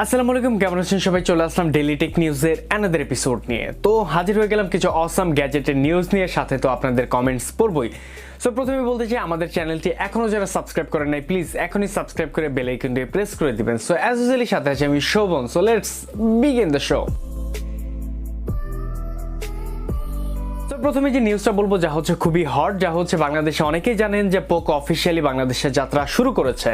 আসসালামু আলাইকুম, কেমন আছেন সবাই? চলে আসলাম ডেইলি টেক নিউজের অ্যানাদার এপিসোড নিয়ে। তো হাজির হয়ে গেলাম কিছু অসাম গ্যাজেটের নিউজ নিয়ে, সাথে তো আপনাদের কমেন্টস পড়বই। সো প্রথমে বলতে চাই, আমাদের চ্যানেলটি এখনও যারা সাবস্ক্রাইব করেন নাই, প্লিজ এখনই সাবস্ক্রাইব করে বেল আইকনটি প্রেস করে দিবেন। সো অ্যাজ ইউজুয়ালি সাথে আছে আমি Shovan. So let's begin the show. প্রথমে যে নিউজটা বলবো যা হচ্ছে খুবই হট, যা হচ্ছে বাংলাদেশে অনেকেই জানেন যে পোকো অফিসিয়ালি বাংলাদেশে যাত্রা শুরু করেছে।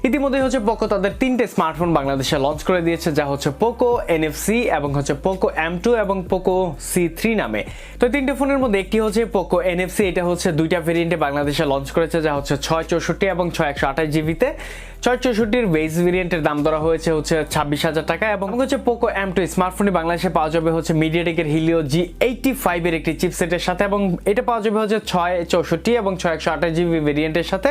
ইতিমধ্যে হচ্ছে পোকো তাদের 3টে স্মার্টফোন বাংলাদেশে লঞ্চ করে দিয়েছে, যা হচ্ছে পোকো NFC এবং হচ্ছে পোকো M2 এবং পোকো C3 নামে। তো 3টে ফোনের মধ্যে একটি হচ্ছে পোকো NFC, এটা হচ্ছে 2টা ভেরিয়েন্টে বাংলাদেশে লঞ্চ করেছে, যা হচ্ছে 664 এবং 6128GB-তে। 664-র বেস ভেরিয়েন্টের দাম ধরা হয়েছে হচ্ছে 26,000 টাকা, এবং হচ্ছে পোকো M2 স্মার্টফোনটি বাংলাদেশে পাওয়া যাবে হচ্ছে মিডিয়াটেকের হিলিও G85-এর একটি চিপসেটের সাথে, এবং এটা পাওয়া যাবে হচ্ছে 664 এবং 6128GB ভেরিয়েন্টের সাথে,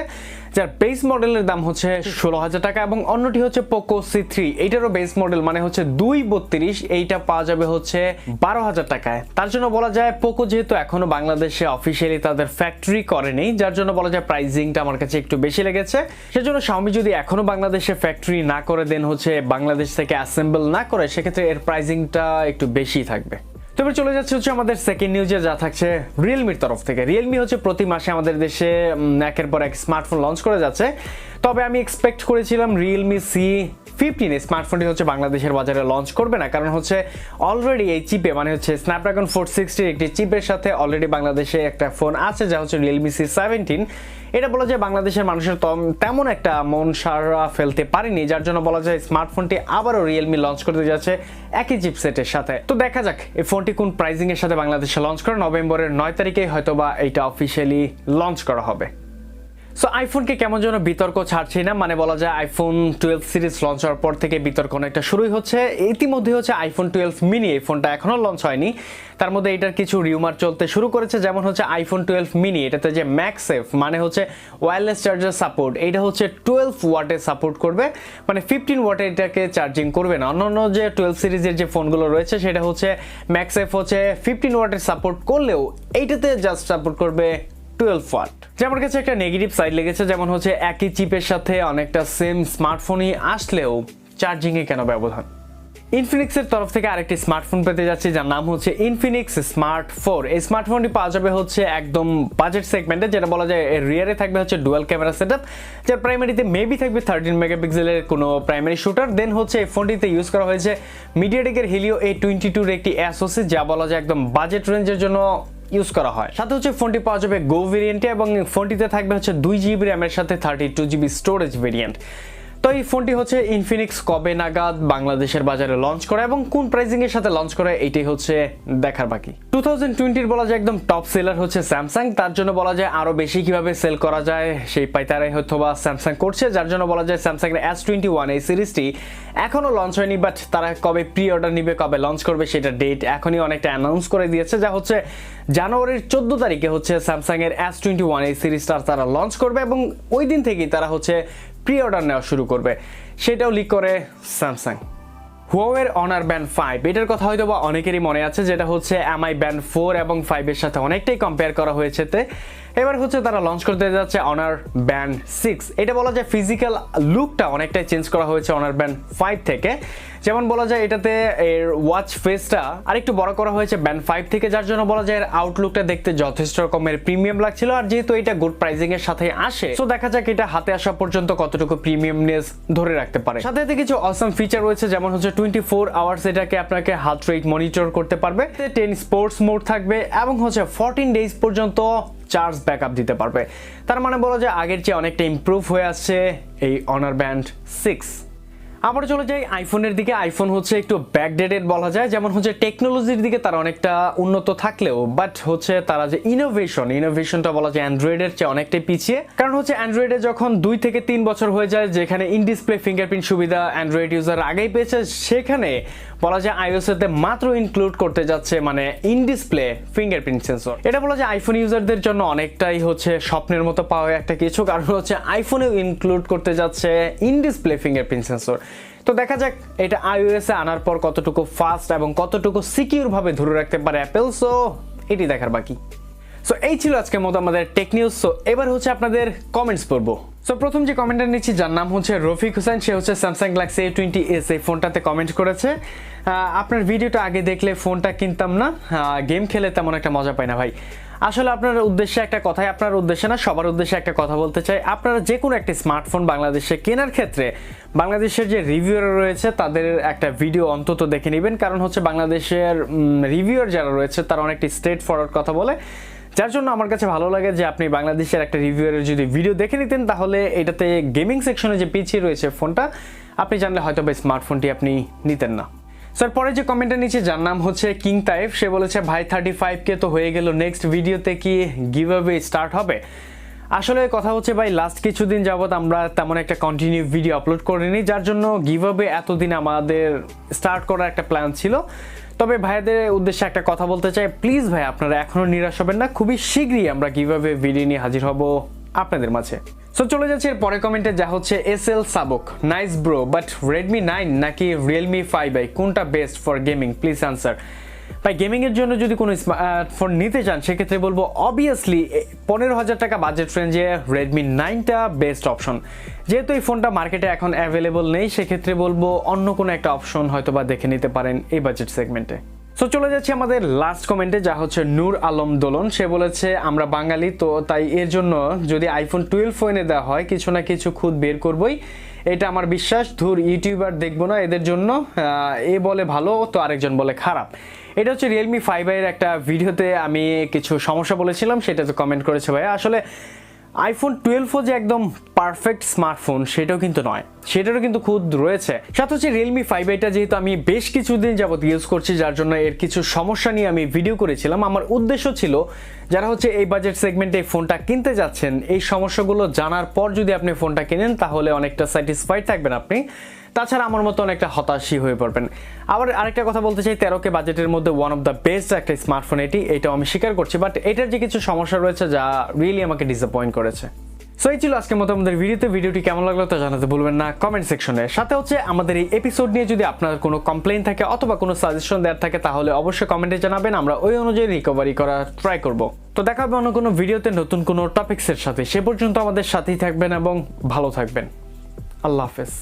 যার বেস মডেলের দাম হচ্ছে 16,000 টাকা। এবং অন্যটি হচ্ছে পোকো C3, এইটারও বেস মডেল মানে হচ্ছে 232, এইটা পাওয়া যাবে হচ্ছে 12,000 টাকায়। তার জন্য বলা যায় পোকো যেহেতু এখনো বাংলাদেশে অফিসিয়ালি তাদের ফ্যাক্টরি করেনি, যার জন্য বলা যায় প্রাইসিংটা আমার কাছে একটু বেশি লেগেছে। সেজন্য Xiaomi যদি এখনো বাংলাদেশে ফ্যাক্টরি না করে দেন, হচ্ছে বাংলাদেশ থেকে অ্যাসেম্বল না করে, সেক্ষেত্রে এর প্রাইসিংটা একটু বেশি থাকবে। তবে চলে যাচ্ছে হচ্ছে আমাদের সেকেন্ড নিউজে, যা থাকছে রিয়েলমির তরফ থেকে। রিয়েলমি হচ্ছে প্রতি মাসে আমাদের দেশে একের পর এক স্মার্টফোন লঞ্চ করে যাচ্ছে। তবে আমি এক্সপেক্ট করেছিলাম রিয়েলমি C15 স্মার্টফোনটি হচ্ছে বাংলাদেশের বাজারে লঞ্চ করবে না, কারণ হচ্ছে অলরেডি এই চিপে মানে হচ্ছে স্ন্যাপড্রাগন 460 একটি চিপের সাথে অলরেডি বাংলাদেশে একটা ফোন আছে, যা হচ্ছে রিয়েলমি C17। এটা বলা যায় বাংলাদেশের মানুষের তেমন একটা মন সারা ফেলতে পারেনি, যার জন্য বলা যায় স্মার্টফোনটি আবারও রিয়েলমি লঞ্চ করতে যাচ্ছে একই চিপসেটের সাথে। তো দেখা যাক এই ফোনটি কোন প্রাইসিং এর সাথে বাংলাদেশে লঞ্চ করে। নভেম্বরের 9 তারিখেই হয়তোবা এটা অফিসিয়ালি লঞ্চ করা হবে। সো আইফোনকে কেমন যেন বিতর্ক ছাড়ছেই না, মানে বলা যায় আইফোন 12 সিরিজ লঞ্চ হওয়ার পর থেকে বিতর্ক অনেকটা শুরুই হচ্ছে। ইতিমধ্যে হচ্ছে আইফোন 12 মিনি, এই ফোনটা এখনো লঞ্চ হয়নি, তার মধ্যে এটার কিছু রিউমার চলতে শুরু করেছে। যেমন হচ্ছে আইফোন 12 মিনি, এটাতে যে ম্যাক্সেফ মানে হচ্ছে ওয়্যারলেস চার্জার সাপোর্ট, এটা হচ্ছে 12 ওয়াটে সাপোর্ট করবে, মানে 15 ওয়াটে এটাকে চার্জিং করবে না। অন্যান্য যে 12 সিরিজের যে ফোনগুলো রয়েছে সেটা হচ্ছে ম্যাক্সেফ হচ্ছে 15 ওয়াটের সাপোর্ট করলেও এইটাতে জাস্ট সাপোর্ট করবে 12 ওয়াট। যে আমার কাছে একটা নেগেটিভ সাইড লেগেছে, যেমন হচ্ছে একই চিপের সাথে অনেকটা সেম স্মার্টফোনই আসলেও চার্জিংয়ে কেন ব্যবধান। ইনফিনিক্সের তরফ থেকে আরেকটি স্মার্টফোন পেতে যাচ্ছে, যার নাম হচ্ছে ইনফিনিক্স স্মার্ট 4। এই স্মার্টফোনটি পাওয়া যাবে হচ্ছে একদম বাজেট সেগমেন্টে, যেটা বলা যায় এর রিয়ারে থাকবে হচ্ছে ডুয়াল ক্যামেরা সেটআপ, যার প্রাইমারিতে মেবি থাকবে 13 মেগাপিক্সেলের কোনো প্রাইমারি শুটার। দেন হচ্ছে এই ফোনটিতে ইউজ করা হয়েছে মিডিয়াটেকের হিলিও A22-র একটি SoC, যা বলা যায় একদম বাজেট রেঞ্জের জন্য ইউজ করা হয়। সাথে হচ্ছে ফোনটি পাওয়া যাবে গো ভেরিয়েন্টে, এবং ফোনটিতে থাকবে হচ্ছে 2GB র্যামের সাথে 32GB স্টোরেজ ভেরিয়েন্ট। তো এই ফোনটি হচ্ছে ইনফিনিক্স কবে নাগাদ বাংলাদেশের বাজারে লঞ্চ করে এবং কোন প্রাইসিং এর সাথে লঞ্চ করে, এইটাই হচ্ছে দেখার বাকি। 2020-র বলা যায় একদম টপ সেলার হচ্ছে স্যামসাং, তার জন্য বলা যায় আরো বেশি কিভাবে সেল করা যায় সেই পাইতারাই হয়তো বা স্যামসাং করছে, যার জন্য বলা যায় স্যামসাং এর S21 এই সিরিজটি এখনো লঞ্চ হয়নি, বাট তারা কবে প্রি অর্ডার নিবে, কবে লঞ্চ করবে সেটা ডেট এখনই অনেকটা অ্যানাউন্স করে দিয়েছে, যা হচ্ছে জানুয়ারির 14 তারিখে হচ্ছে স্যামসাং এর S21 এই সিরিজটা তারা লঞ্চ করবে, এবং ওই দিন থেকেই তারা হচ্ছে প্রি অর্ডার নেওয়া শুরু করবে, সেটাও লিক করে স্যামসাং। হুয়াওয়ের অনার ব্যান্ড 5, এটার কথা হয়তো বা অনেকেরই মনে আছে, যেটা হচ্ছে MI ব্যান্ড 4 এবং 5 এর সাথে অনেকটাই কম্পেয়ার করা হয়েছে। এবার হচ্ছে তারা লঞ্চ করতে যাচ্ছে অনার ব্যান্ড 6। এটা বলা যায় ফিজিক্যাল লুকটা অনেকটাই চেঞ্জ করা হয়েছে অনার ব্যান্ড 5 থেকে। যেমন বলা যায় এটাতে এর ওয়াচ ফেসটা আরেকটু বড় করা হয়েছে ব্যান্ড 5 থেকে, যার জন্য বলা যায় এর আউটলুকটা দেখতে যথেষ্ট রকমের প্রিমিয়াম লাগছিল। আর যেহেতু এটা গুড প্রাইসিং এর সাথে আসে, তো দেখা যাক এটা হাতে আসা পর্যন্ত কতটুকু প্রিমিয়ামনেস ধরে রাখতে পারে। সাথে কিছু অসাম ফিচার রয়েছে, যেমন হচ্ছে 24 আওয়ার্স এটাকে আপনাকে হার্ট রেট মনিটর করতে পারবে, 10 স্পোর্টস মোড থাকবে, এবং হচ্ছে 14 ডেজ পর্যন্ত চার্জ ব্যাকআপ দিতে পারবে। তার মানে বলা যায় আগের চেয়ে অনেকটা ইমপ্রুভ হয়ে আসছে এই অনার ব্যান্ড 6। আবার চলে যাই আইফোনের দিকে। আইফোন হচ্ছে একটু ব্যাকডেটেড বলা যায়, যেমন হচ্ছে টেকনোলজির দিকে তারা অনেকটা উন্নত থাকলেও বাট হচ্ছে তারা যে ইনোভেশনটা বলা যায় অ্যান্ড্রয়েডের চেয়ে অনেকটাই পিছিয়ে। কারণ হচ্ছে অ্যান্ড্রয়েডে যখন 2 থেকে 3 বছর হয়ে যায়, যেখানে ইন ডিসপ্লে ফিঙ্গারপ্রিন্ট সুবিধা অ্যান্ড্রয়েড ইউজার আগেই পেয়েছে, সেখানে বলা যায় iOS এতে মাত্র ইনক্লুড করতে যাচ্ছে মানে ইন ডিসপ্লে ফিঙ্গারপ্রিন্ট সেন্সর। এটা বলা যায় আইফোন ইউজারদের জন্য অনেকটাই হচ্ছে স্বপ্নের মতো পাওয়া একটা কিছু, কারণ হচ্ছে আইফোনেও ইনক্লুড করতে যাচ্ছে ইন ডিসপ্লে ফিঙ্গারপ্রিন্ট সেন্সর। তো দেখা যাক এটা iOS এ আনার পর কতটুকু ফাস্ট এবং কতটুকু সিকিউর ভাবে ধরে রাখতে পারে অ্যাপেল, সো এটি দেখার বাকি। সো এই ছিল আজকের মতো আমাদের টেক নিউজ। সো এবার হচ্ছে আপনাদের কমেন্টস পড়বো। সো প্রথম যে কমেন্টটা নিচ্ছি যার নাম হচ্ছে রফিক হোসেন, সে হচ্ছে স্যামসাং গ্যালাক্সি A20s এই ফোনটাতে কমেন্ট করেছে, আপনার ভিডিওটা আগে দেখলে ফোনটা কিনতাম না, গেম খেলে তেমন একটা মজা পাই না ভাই। আসলে আপনার উদ্দেশ্যে একটা কথাই, আপনার উদ্দেশ্যে না সবার উদ্দেশ্যে একটা কথা বলতে চাই, আপনারা যে কোনো একটি স্মার্টফোন বাংলাদেশে কেনার ক্ষেত্রে বাংলাদেশের যে রিভিউয়ার রয়েছে তাদের একটা ভিডিও অন্তত দেখে নেবেন, কারণ হচ্ছে বাংলাদেশের রিভিউয়ার যারা রয়েছে তারা অনেকটি স্ট্রেট ফরওয়ার্ড কথা বলে, যার জন্য আমার কাছে ভালো লাগে যে আপনি বাংলাদেশের একটা রিভিউয়ারের যদি ভিডিও দেখে নিতেন তাহলে এটাতে গেমিং সেকশনে যে পিছিয়ে রয়েছে ফোনটা আপনি জানলে হয়তো বা স্মার্টফোনটি আপনি নিতেন না। স্যার পরে যে কমেন্টটা নিচে যার নাম হচ্ছে কিং তাইফ, সে বলেছে ভাই 35K তো হয়ে গেল, নেক্সট ভিডিওতে কি গিভঅ্যাওয়ে স্টার্ট হবে? আসলে কথা হচ্ছে ভাই লাস্ট কিছুদিন যাবত আমরা তেমন একটা কন্টিনিউ ভিডিও আপলোড করিনি, যার জন্য গিভঅ্যাওয়ে এতদিন আমাদের স্টার্ট করার একটা প্ল্যান ছিল। তবে ভাইয়াদের উদ্দেশ্যে একটা কথা বলতে চাই, প্লিজ ভাই আপনারা এখনো নিরাশ হবেন না, খুবই শীঘ্রই আমরা গিভঅ্যাওয়ে ভিডিও নিয়ে হাজির হব আপনাদের মাঝে। সো চলে যাচ্ছে এর পরে কমেন্টে যা হচ্ছে SL সাবক, নাইস ব্রো বাট Redmi 9 নাকি Realme 5i কোনটা best for gaming, please answer. ভাই গেমিং এর জন্য যদি কোনো স্মার্টফোন নিতে চান সেক্ষেত্রে বলবো অবভিয়াসলি 15,000 টাকা বাজেট রেঞ্জে Redmi 9টা বেস্ট অপশন। যেহেতু এই ফোনটা মার্কেটে এখন অ্যাভেলেবল নেই সেক্ষেত্রে বলবো অন্য কোনো একটা অপশন হয়তো বা দেখে নিতে পারেন এই বাজেট সেগমেন্টে। সো চলে যাচ্ছি আমাদের লাস্ট কমেন্টে যা হচ্ছে নূর আলম দোলন, সে বলেছে আমরা বাঙালি তো তাই এর জন্য যদি iPhone 12 ফোনে দেওয়া হয় কিছু না কিছু খুদ বের করবই, এটা আমার বিশ্বাস, ধুর ইউটিউবার দেখবো না এদের জন্য, এ বলে ভালো তো আরেকজন বলে খারাপ। এটা হচ্ছে Realme 5i এর একটা ভিডিওতে আমি কিছু সমস্যা বলেছিলাম, সেটাতে কমেন্ট করেছে ভাইয়া। আসলে iPhone 12 যে একদম পারফেক্ট স্মার্টফোন সেটাও কিন্তু নয়, সেটারও কিন্তু খুদ রয়েছে। সাথে হচ্ছে Realme 5iটা যেহেতু আমি বেশ কিছুদিন যাবত ইউজ করছি যার জন্য এর কিছু সমস্যা নিয়ে আমি ভিডিও করেছিলাম। আমার উদ্দেশ্য ছিল যারা হচ্ছে এই বাজেট সেগমেন্টে এই ফোনটা কিনতে যাচ্ছেন এই সমস্যাগুলো জানার পর যদি আপনি ফোনটা কিনেন তাহলে অনেকটা স্যাটিসফাইড থাকবেন আপনি, তাছাড়া আমার মতো অনেকটা হতাশই হয়ে পড়বেন। আবার আরেকটা কথা বলতে চাই, 13K বাজেটের মধ্যে ওয়ান অফ দ্য বেস্ট একটা স্মার্টফোন এটাও আমি স্বীকার করছি, বাট এটার যে কিছু সমস্যা রয়েছে যা রিয়েলি আমাকে ডিসঅ্যাপয়েন্ট করেছে। সো এই ছিল আজকের মতো আমাদের ভিডিওটি কেমন লাগলো তা জানাতে ভুলবেন না কমেন্ট সেকশনে। সাথে হচ্ছে আমাদের এই এপিসোড নিয়ে যদি আপনার কোনো কমপ্লেইন থাকে অথবা কোনো সাজেশন দেওয়ার থাকে তাহলে অবশ্যই কমেন্টে জানাবেন, আমরা ওই অনুযায়ী রিকভারি করার ট্রাই করব। তো দেখা হবে অন্য কোনো ভিডিওতে নতুন কোনো টপিক্সের সাথে, সে পর্যন্ত আমাদের সাথেই থাকবেন এবং ভালো থাকবেন। আল্লাহ হাফেজ।